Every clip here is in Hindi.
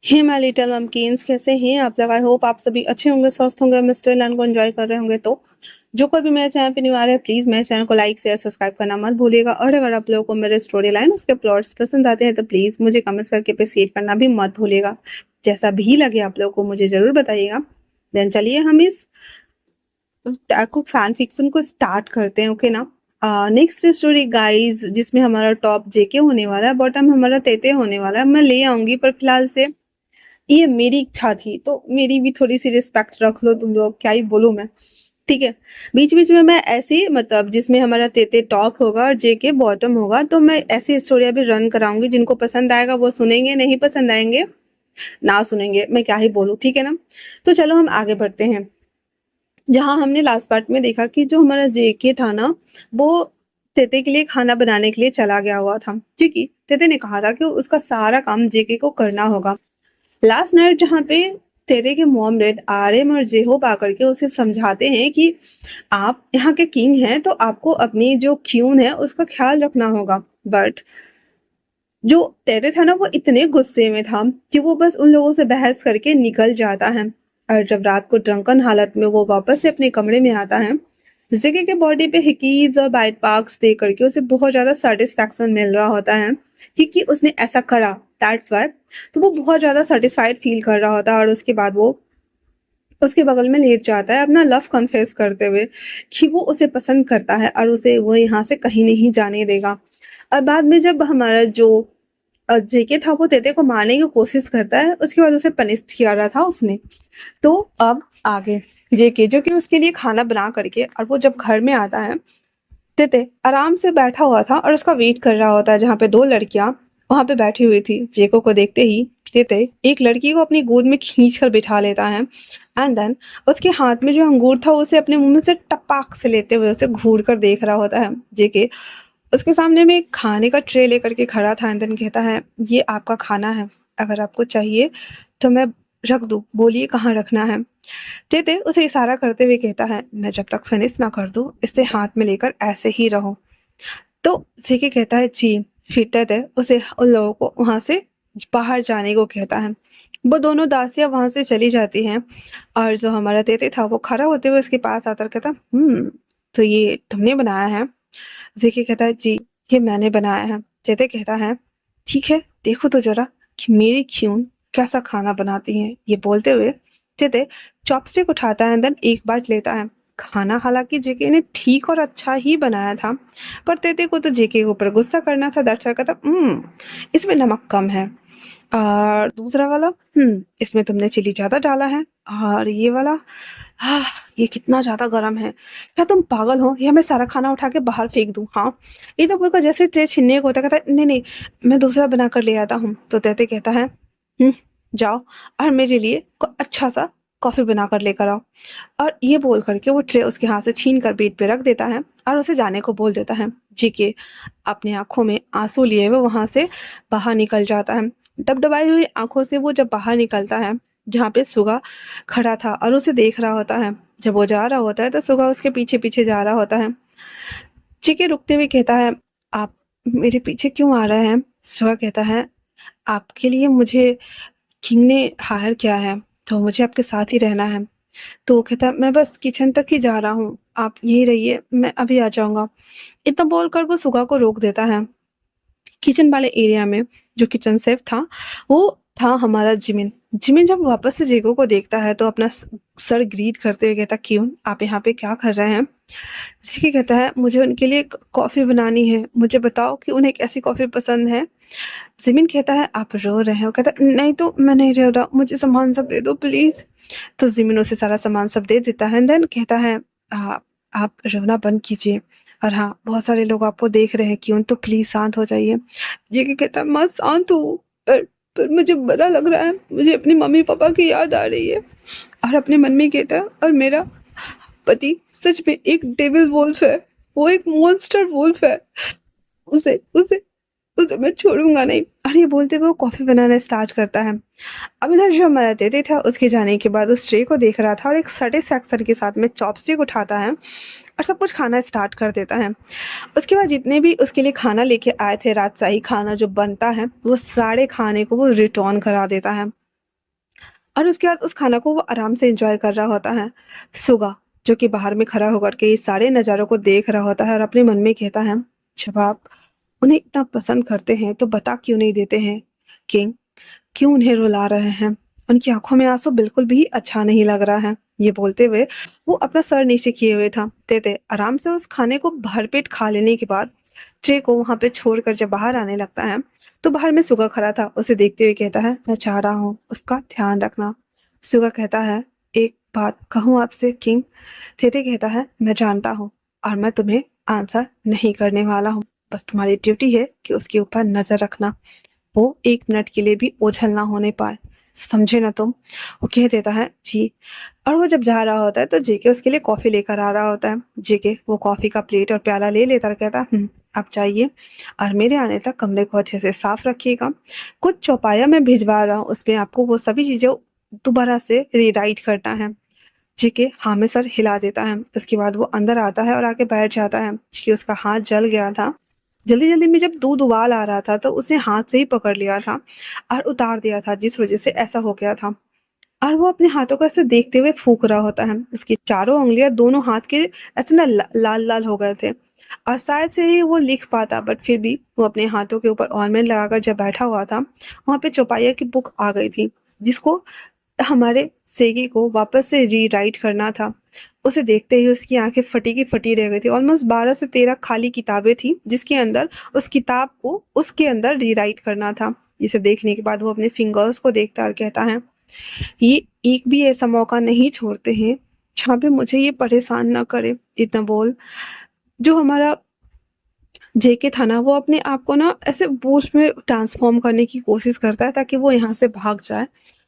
हे माय लिटिल नमकीन्स, कैसे हैं आप लोग? आई होप आप सभी अच्छे होंगे, स्वस्थ होंगे, मिस्टर लन को एंजॉय कर रहे होंगे। तो जो कोई भी मेरे चैनल पे न्यू आ रहा है, प्लीज़ मेरे चैनल को लाइक, शेयर, सब्सक्राइब करना मत भूलिएगा। और अगर आप लोगों को मेरे स्टोरी लाइन, उसके प्लॉट्स पसंद आते हैं, तो प्लीज़ मुझे कमेंट्स करके अप्रिशिएट करना भी मत भूलिएगा। जैसा भी लगे आप लोगों को मुझे ज़रूर बताइएगा। देन चलिए हम इस को फैन फिक्शन को स्टार्ट करते हैं, ओके ना? नेक्स्ट स्टोरी गाइस, जिसमें हमारा टॉप जेके होने वाला है, बॉटम हमारा तेते होने वाला है। मैं ले आऊंगी, पर फिलहाल से ये मेरी इच्छा थी, तो मेरी भी थोड़ी-सी रिस्पेक्ट रख लो तुम लोग, क्या ही बोलूँ मैं, ठीक है? बीच-बीच में मैं ऐसी मतलब जिसमें हमारा तेते टॉप होगा और जेके बॉटम होगा, तो मैं ऐसी स्टोरियाँ भी रन कराऊँगी, जिनको पसंद आएगा वो सुनेंगे, नहीं पसंद आएँगे ना सुनेंगे, मैं क्या ही बोलूँ, ठीक है ना? तो चलो हम आगे बढ़ते हैं। जहाँ हमने लास्ट पार्ट में देखा कि जो हमारा जेके था ना, वो तेते के लिए खाना बनाने के लिए चला गया हुआ था, ठीक है? तेते ने कहा था कि उसका सारा काम जेके को करना होगा। लास्ट नाइट जहाँ पे तेरे के मॉम डैड आर्यन और जेहोब आकर के उसे समझाते हैं कि आप यहाँ के किंग हैं, तो आपको अपनी जो क्यून है उसका ख्याल रखना होगा। बट जो तेरे था ना, वो इतने गुस्से में था कि वो बस उन लोगों से बहस करके निकल जाता है। और जब रात को ड्रंकन हालत में वो वापस से अपने कमरे में आता है, जिके के बॉडी पे हिकीज और बाइट मार्क्स दे करके उसे बहुत ज्यादा सेटिस्फैक्शन मिल रहा होता है, क्योंकि उसने ऐसा करा, दैट्स वाई। तो वो बहुत ज्यादा सेटिस्फाइड फील कर रहा होता है, और उसके बाद वो उसके बगल में लेट जाता है, अपना लव कन्फेस करते हुए कि वो उसे पसंद करता है और उसे वो यहाँ से कहीं नहीं जाने देगा। और बाद में जब हमारा जो जेके था, वो तेते को मारने की कोशिश करता है, उसके बाद उसे पनिश किया रहा था उसने। तो अब आगे जेके, जो कि उसके लिए खाना बना करके, और वो जब घर में आता है, तेते आराम से बैठा हुआ था और उसका वेट कर रहा होता है, जहाँ पे दो लड़कियां वहां पे बैठी हुई थी। जेको को देखते ही तेते एक लड़की को अपनी गोद में खींच कर बिठा लेता है, एंड देन उसके हाथ में जो अंगूर था उसे अपने मुंह में से टपाक से लेते हुए उसे घूर कर देख रहा होता है। जेके उसके सामने में एक खाने का ट्रे लेकर के खड़ा था, एंड देन कहता है, ये आपका खाना है, अगर आपको चाहिए तो मैं रख दूं, बोलिए कहाँ रखना है। तेते उसे इशारा करते हुए कहता है, मैं जब तक फिनिश ना कर दूं, इसे हाथ में लेकर ऐसे ही रहो। तो जेके कहता है जी। फिर तेते उसे उन लोगों को वहां से बाहर जाने को कहता है। वो दोनों दासियां वहां से चली जाती हैं, और जो हमारा तेते था वो खड़ा होते हुए उसके पास आकर कहता, तो ये तुमने बनाया है? जेके कहता है जी, ये मैंने बनाया है। तेते कहता है, ठीक है, देखो तो जरा कि मेरी क्यून कैसा खाना बनाती है। ये बोलते हुए तेते चॉपस्टिक उठाता है, देन एक बाइट लेता है। खाना हालांकि जेके ने ठीक और अच्छा ही बनाया था, पर तेते को तो जेके के ऊपर गुस्सा करना था। दैट्स व्हाई कहता, इसमें नमक कम है। और दूसरा वाला, इसमें तुमने चिली ज्यादा डाला है। और ये वाला, आह, ये कितना ज्यादा गर्म है। क्या तुम पागल हो? या मैं सारा खाना उठा के बाहर फेंक दूं? हाँ, ये तो बोलकर जैसे ट्रे छीनने को होता है, कहता है, नहीं नहीं, मैं दूसरा बना कर ले आता हूँ। तो तेते कहता है, जाओ और मेरे लिए अच्छा सा कॉफी बना कर लेकर आओ। और ये बोल करके वो ट्रे उसके हाथ से छीन कर बेड पे रख देता है और उसे जाने को बोल देता है। जेके अपनी आंखों में आंसू लिए हुए वहां से बाहर निकल जाता है। डबडबाई हुई आंखों से वो जब बाहर निकलता है, जहाँ पे सुगा खड़ा था और उसे देख रहा होता है। जब वो जा रहा होता है तो सुगा उसके पीछे पीछे जा रहा होता है। जेके रुकते हुए कहता है, आप मेरे पीछे क्यों आ रहे हैं? सुगा कहता है, आपके लिए मुझे किंग ने हायर किया है, तो मुझे आपके साथ ही रहना है। तो वो कहता, मैं बस किचन तक ही जा रहा हूँ, आप यहीं रहिए, मैं अभी आ जाऊंगा। इतना बोलकर वो सुगा को रोक देता है। किचन वाले एरिया में जो किचन शेफ था, वो था हमारा जिमिन। जिमिन जब वापस से जेको को देखता है तो अपना सर ग्रीट करते हुए कहता, क्यों आप यहाँ पे क्या कर रहे हैं? जिकी कहता है, मुझे उनके लिए कॉफी बनानी है, मुझे बताओ कि उन्हें कैसी कॉफी पसंद है। जिमिन कहता है, आप रो रहे हो? कहता, नहीं तो मैं नहीं रो रहा, मुझे सामान सब दे दो प्लीज। तो जिमिन उसे सारा सामान सब दे देता है, देन कहता है, आप रोना बंद कीजिए, और हाँ, बहुत सारे लोग आपको देख रहे हैं, क्यों, तो प्लीज शांत हो जाइए। जेके कहता है, मैं शांत हूँ, पर मुझे बुरा लग रहा है, मुझे अपनी मम्मी पापा की याद आ रही है। और अपने मन में कहता है, और मेरा पति सच में एक डेविल वुल्फ है, वो एक मॉन्स्टर वुल्फ है, उसे उसे उसे मैं छोड़ूंगा नहीं। और ये बोलते हुए वो कॉफी बनाना स्टार्ट करता है। अब इधर जो हमारा तेते था, उसके जाने के बाद उस ट्रे को देख रहा था और एक सेटिस्फैक्शन के साथ में चॉपस्टिक उठाता है और सब कुछ खाना स्टार्ट कर देता है। उसके बाद जितने भी उसके लिए खाना लेके आए थे, राजशाही खाना जो बनता है, वो सारे खाने को वो रिटर्न करा देता है। और उसके बाद उस खाना को वो आराम से एंजॉय कर रहा होता है। सुगा जो कि बाहर में खड़ा होकर के इस सारे नज़ारों को देख रहा होता है और अपने मन में कहता है, जब आप उन्हें इतना पसंद करते हैं तो बता क्यों नहीं देते हैं किंग, क्यों उन्हें रुला रहे हैं? उनकी आंखों में आंसू बिल्कुल भी अच्छा नहीं लग रहा है। ये बोलते हुए वो अपना सर नीचे किए हुए था। तेते आराम से उस खाने को भरपेट खा लेने के बाद ट्रे को वहां पे छोड़कर जब बाहर आने लगता है तो बाहर में सुगा खड़ा था। उसे देखते हुए कहता है, मैं चाह रहा हूँ उसका ध्यान रखना। सुगा कहता है, एक बात कहूँ आपसे किंग? तेते कहता है, मैं जानता हूँ और मैं तुम्हें आंसर नहीं करने वाला हूँ, बस तुम्हारी ड्यूटी है कि उसके ऊपर नजर रखना, वो 1 मिनट के लिए भी ओझल ना होने पाए, समझे ना तुम? वो कह देता है, जी। और वो जब जा रहा होता है तो जेके उसके लिए कॉफी लेकर आ रहा होता है। जेके वो कॉफी का प्लेट और प्याला ले लेता और कहता है, आप जाइए और मेरे आने तक कमरे को अच्छे से साफ रखिएगा। कुछ चौपाया मैं भिजवा रहा हूँ, उसमें आपको वो सभी चीजें दोबारा से रीराइट करना है। जेके हाँ में सर हिला देता है। उसके बाद वो अंदर आता है और आके बैठ जाता है क्योंकि उसका हाथ जल गया था। जल्दी जल्दी में जब दूध उबाल आ रहा था तो उसने हाथ से ही पकड़ लिया था और उतार दिया था, जिस वजह से ऐसा हो गया था। और वो अपने हाथों को ऐसे देखते हुए फूक रहा होता है। उसकी चारों उंगलियां दोनों हाथ के ऐसे ना लाल लाल हो गए थे और शायद से ही वो लिख पाता, बट फिर भी वो अपने हाथों के ऊपर ऑर्नमेंट लगाकर जब बैठा हुआ था वहां पे चौपाइया की बुक आ गई थी जिसको हमारे सेगी को वापस से रीराइट करना था। उसे देखते ही उसकी आंखें फटी की फटी रह गई थी। ऑलमोस्ट 12 से 13 खाली किताबें थी जिसके अंदर उस किताब को उसके अंदर रीराइट करना था। इसे देखने के बाद वो अपने फिंगर्स को देखता और कहता है, ये एक भी ऐसा मौका नहीं छोड़ते हैं जहाँ पे मुझे ये परेशान ना करे। इतना बोल जो हमारा जेके था ना वो अपने आप को ना ऐसे वुल्फ में ट्रांसफॉर्म करने की कोशिश करता है ताकि वो यहाँ से भाग जाए,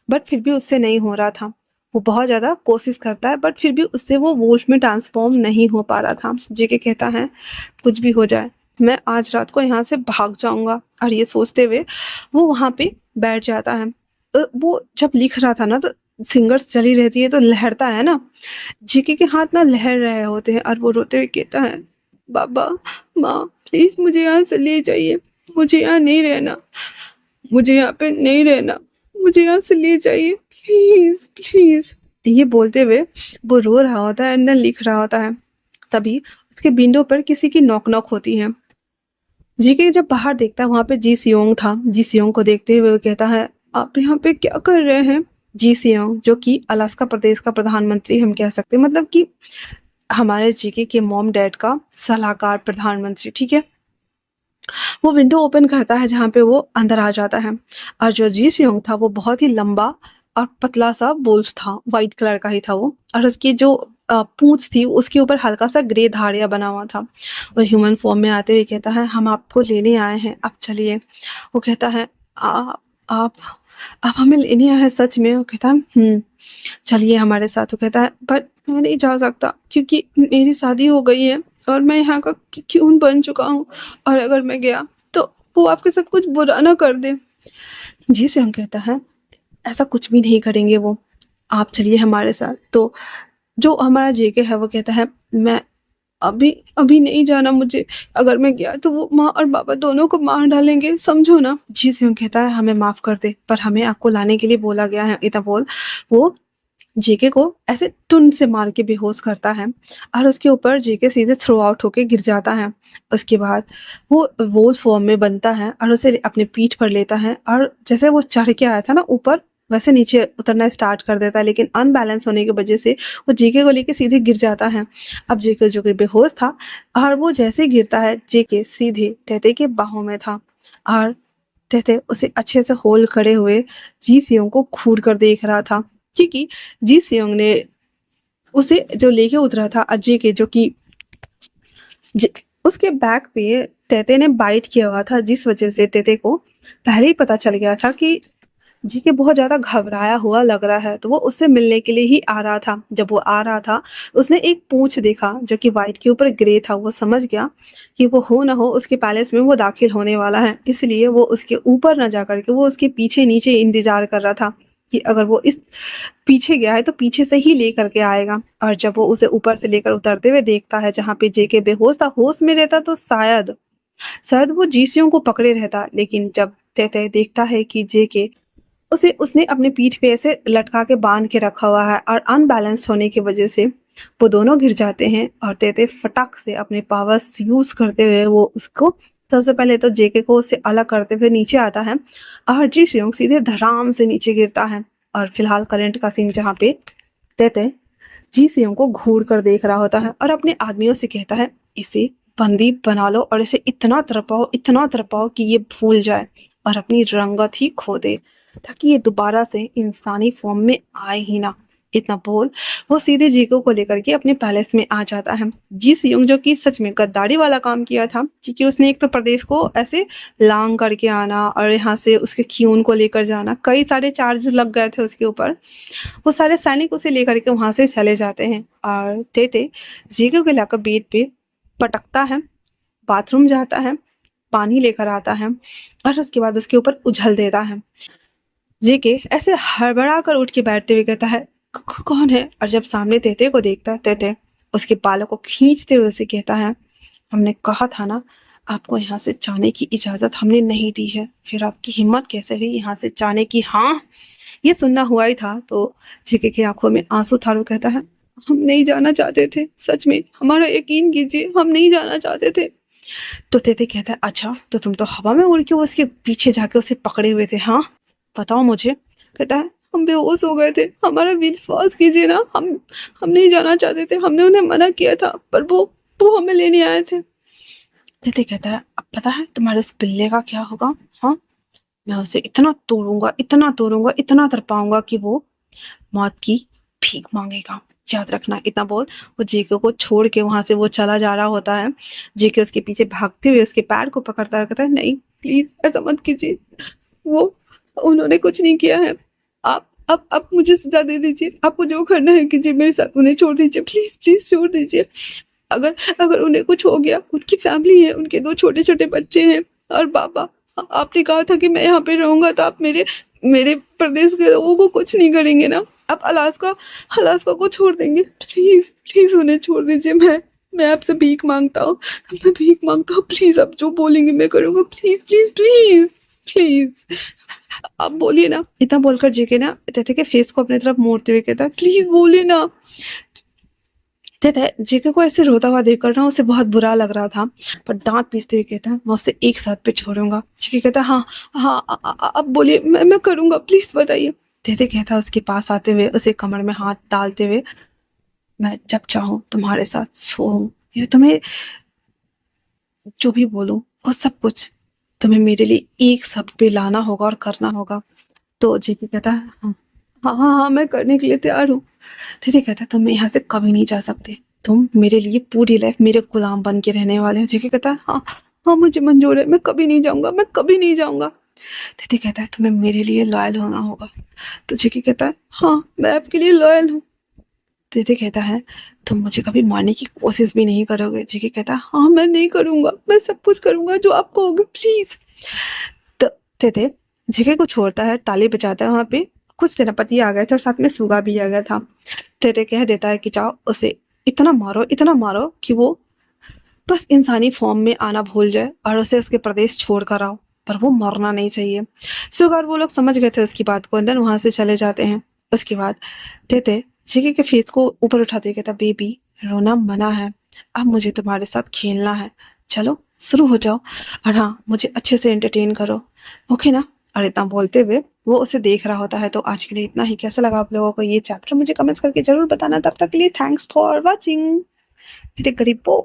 बट फिर भी उससे नहीं हो रहा था। वो बहुत ज़्यादा कोशिश करता है बट फिर भी उससे वो वुल्फ में ट्रांसफॉर्म नहीं हो पा रहा था। जेके कहता है, कुछ भी हो जाए मैं आज रात को यहाँ से भाग जाऊंगा। और ये सोचते हुए वो वहाँ पे बैठ जाता है। वो जब लिख रहा था ना तो सिंगर्स चली रहती है तो लहरता है ना, जेके के हाथ ना लहर रहे होते हैं और वो रोते हुए कहता है, बाबा माँ प्लीज मुझे यहाँ से ले जाइए, मुझे यहाँ नहीं रहना, मुझे यहाँ पे नहीं रहना, मुझे यहाँ से ले जाइए प्लीज प्लीज। ये बोलते हुए वो रो रहा होता है, अंदर लिख रहा होता है। तभी उसके विंडो पर किसी की नॉक नॉक होती है। जीके जब बाहर देखता है वहां पे जी सियोंग था। जी सियोंग को देखते हुए वो कहता है, आप यहाँ पे क्या कर रहे हैं? जी सियोंग जो कि अलास्का प्रदेश का प्रधानमंत्री हम कह सकते हैं, मतलब कि हमारे जीके के मॉम डैड का सलाहकार प्रधानमंत्री, ठीक है। वो विंडो ओपन करता है जहाँ पे वो अंदर आ जाता है और जो जी सियोंग था वो बहुत ही लंबा और पतला सा वुल्फ था, व्हाइट कलर का ही था वो। और उसकी जो पूंछ थी उसके ऊपर हल्का सा ग्रे धारिया बना हुआ था। वो ह्यूमन फॉर्म में आते हुए कहता है, हम आपको लेने आए हैं, आप चलिए। वो कहता है, आप आप हमें लेने आए हैं सच में? वो कहता है, चलिए हमारे साथ। वो कहता है, पर मैं नहीं जा सकता क्योंकि मेरी शादी हो गई है और मैं यहाँ का क्यून बन चुका हूँ, और अगर मैं गया तो वो आपके साथ कुछ बुरा ना कर दे। जी सिंह कहता है, ऐसा कुछ भी नहीं करेंगे वो, आप चलिए हमारे साथ। तो जो हमारा जेके है वो कहता है, मैं अभी अभी नहीं जाना मुझे, अगर मैं गया तो वो माँ और बाबा दोनों को मार डालेंगे, समझो ना। जी सिंह कहता है, हमें माफ कर दे, पर हमें आपको लाने के लिए बोला गया है। इतना बोल वो जेके को ऐसे टुन से मार के बेहोश करता है और उसके ऊपर जेके सीधे थ्रो आउट होके गिर जाता है। उसके बाद वो फॉर्म में बनता है और उसे अपने पीठ पर लेता है और जैसे वो चढ़ के आया था ना ऊपर, वैसे नीचे उतरना स्टार्ट कर देता है, लेकिन अनबैलेंस होने की वजह से वो जेके को लेके सीधे गिर जाता है। अब जेके जो कि बेहोश था और वो जैसे गिरता है जेके सीधे तेते के बाहों में था और तेते उसे अच्छे से होल्ड करे हुए जी सियोंग को घूर कर देख रहा था, क्योंकि जी सियोंग ने उसे जो लेके उतरा था अजय के, जो कि उसके बैक पे तेते ने बाइट किया हुआ था, जिस वजह से तेते को पहले ही पता चल गया था कि जी के बहुत ज्यादा घबराया हुआ लग रहा है। तो वो उससे मिलने के लिए ही आ रहा था। जब वो आ रहा था उसने एक पूंछ देखा जो कि व्हाइट के ऊपर ग्रे था। वो समझ गया कि वो हो ना हो उसके पैलेस में वो दाखिल होने वाला है, इसलिए वो उसके ऊपर ना जा करके वो उसके पीछे नीचे इंतजार कर रहा था कि अगर वो इस पीछे गया है तो पीछे से ही लेकर के आएगा। और जब वो उसे ऊपर से लेकर उतरते हुए देखता है जहाँ पे जेके बेहोश था, होश में रहता, तो शायद शायद वो जीसियों को पकड़े रहता। लेकिन जब तेते देखता है कि जेके उसे उसने अपने पीठ पे ऐसे लटका के बांध के रखा हुआ है और अनबैलेंस्ड होने की वजह से वो दोनों गिर जाते हैं और तेते फटाक से अपने पावर्स यूज करते हुए वो उसको सबसे पहले तो जेके को उससे अलग करते हुए नीचे आता है और जी सियोंग सीधे धड़ाम से नीचे गिरता है। और फिलहाल करंट का सीन जहाँ पे तेते जी सियोंग को घूर कर देख रहा होता है और अपने आदमियों से कहता है इसे बंदी बना लो और इसे इतना तरपाओ कि ये भूल जाए और अपनी रंगत ही खो दे ताकि ये दोबारा से इंसानी फॉर्म में आए ही ना। इतना बोल वो सीधे जीको को लेकर के अपने पैलेस में आ जाता है। जी सियोंग जो कि सच में गद्दारी वाला काम किया था क्योंकि उसने एक तो प्रदेश को ऐसे लांग करके आना और यहाँ से उसके ख्यून को लेकर जाना, कई सारे चार्जेस लग गए थे उसके ऊपर। वो सारे सैनिक उसे लेकर के वहां से चले जाते हैं और तेते जीको को लाकर बेड पे पटकता है, बाथरूम जाता है, पानी लेकर आता है और उसके बाद उसके ऊपर उछल देता है। जेके ऐसे हड़बड़ा कर उठ के बैठते हुए कहता है कौन है? और जब सामने तेते को देखता है तेते उसके बालों को खींचते हुए उसे कहता है हमने कहा था ना आपको यहाँ से जाने की इजाजत हमने नहीं दी है, फिर आपकी हिम्मत कैसे हुई यहाँ से जाने की? हाँ, ये सुनना हुआ ही था। तो जेके की आंखों में आंसू था। वो कहता है हम नहीं जाना चाहते थे, सच में हमारा यकीन कीजिए, हम नहीं जाना चाहते थे। तो तेते कहता है अच्छा तो तुम तो हवा में उड़ के उसके पीछे जाके उसे पकड़े हुए थे? हाँ बताओ मुझे। कहता है हम बेहोश हो गए थे, हमारा विश्वास कीजिए ना, हम नहीं जाना चाहते थे, हमने उन्हें मना किया था पर वो हमें लेने आए थे। तेते कहता है अब पता है तुम्हारे उस पिल्ले का क्या होगा? हाँ मैं उसे इतना तरपाऊंगा कि वो मौत की भीख मांगेगा, याद रखना। इतना बोल वो जेके को छोड़ के वहां से वो चला जा रहा होता है। जेके उसके पीछे भागते हुए उसके पैर को पकड़ता रहता है नहीं प्लीज ऐसा मत कीजिए, वो उन्होंने कुछ नहीं किया है, आप मुझे सजा दे दीजिए, आपको जो करना है कीजिए, मेरे साथ उन्हें छोड़ दीजिए, प्लीज प्लीज छोड़ दीजिए। अगर अगर उन्हें कुछ हो गया, उनकी फैमिली है, उनके 2 छोटे-छोटे बच्चे हैं और पापा, आपने कहा था कि मैं यहाँ पे रहूँगा तो आप मेरे मेरे प्रदेश के लोगों को कुछ नहीं करेंगे ना? आप अलास्का को छोड़ देंगे? प्लीज़, प्लीज़ उन्हें छोड़ दीजिए। मैं आपसे भीख माँगता हूँ, मैं भीख माँगता हूँ, प्लीज़ आप जो बोलेंगे मैं करूँगा। प्लीज़, प्लीज़, प्लीज़, प्लीज़ आप बोलिए ना। इतना बोलकर जेके ना तेते के फेस को अपनी तरफ मोड़ते हुए कहता है प्लीज़ बोलिए ना। जेके को ऐसे रोता हुआ देखकर ना उसे बहुत बुरा लग रहा था पर दांत पीसते हुए कहता है मैं उसे एक साथ पे छोड़ूंगा। जेके कहता है हाँ हाँ अब बोलिए, मैं करूंगा, प्लीज बताइए। तेते कहता है उसके पास आते हुए उसे कमर में हाथ डालते हुए मैं जब चाहूँ तुम्हारे साथ सोऊं, ये तुम्हें जो भी बोलूं वो सब कुछ तुम्हें मेरे लिए एक शब्द पे लाना होगा और करना होगा। तो जेके कहता है हाँ मैं करने के लिए तैयार हूँ। दीदी कहता है तुम यहाँ से कभी नहीं जा सकते, तुम मेरे लिए पूरी लाइफ मेरे गुलाम बन के रहने वाले हो। जेके कहता है हाँ हाँ मुझे मंजूर है, मैं कभी नहीं जाऊंगा, मैं कभी नहीं जाऊंगा। दीदी कहता है तुम्हें मेरे लिए लॉयल होना होगा। तो जेके कहता है हाँ मैं आपके लिए लॉयल हूँ। दीदी कहता है तुम मुझे कभी मारने की कोशिश भी नहीं करोगे? जेके कहता है हाँ मैं नहीं करूंगा, मैं सब कुछ करूंगा जो आप कहोगे, प्लीज। तो दीदी जेके को छोड़ता है, ताली बजाता है। वहां पे कुछ सेनापति आ गए थे और साथ में सुगा भी आ गया था। तेरे कह देता है कि जाओ उसे इतना मारो कि वो बस इंसानी फॉर्म में आना भूल जाए और उसे उसके प्रदेश छोड़ कर आओ, पर वो मरना नहीं चाहिए। सुगार वो लोग समझ गए थे उसकी बात को, अंदर वहां से चले जाते हैं। उसके बाद तेते जेके के फेस को ऊपर उठाते कहता बेबी रोना मना है, अब मुझे तुम्हारे साथ खेलना है, चलो शुरू हो जाओ और हाँ मुझे अच्छे से एंटरटेन करो, ओके ना? और इतना बोलते हुए वो उसे देख रहा होता है। तो आज के लिए इतना ही। कैसा लगा आप लोगों को ये चैप्टर मुझे कमेंट्स करके जरूर बताना। तब तक के लिए थैंक्स फॉर वॉचिंग। गरीबो।